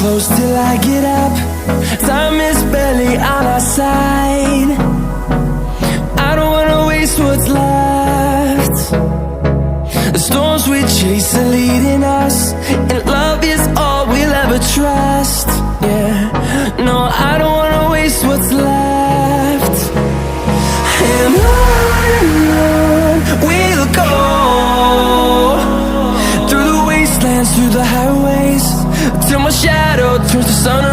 close till I get up. Time is barely on our side. I don't wanna waste what's left. The storms we chase are leading us, and love is all we'll ever trust. Yeah, no, I don't wanna waste what's left. And on we'll go, through the wastelands, through the highways, till my shadow turns to sun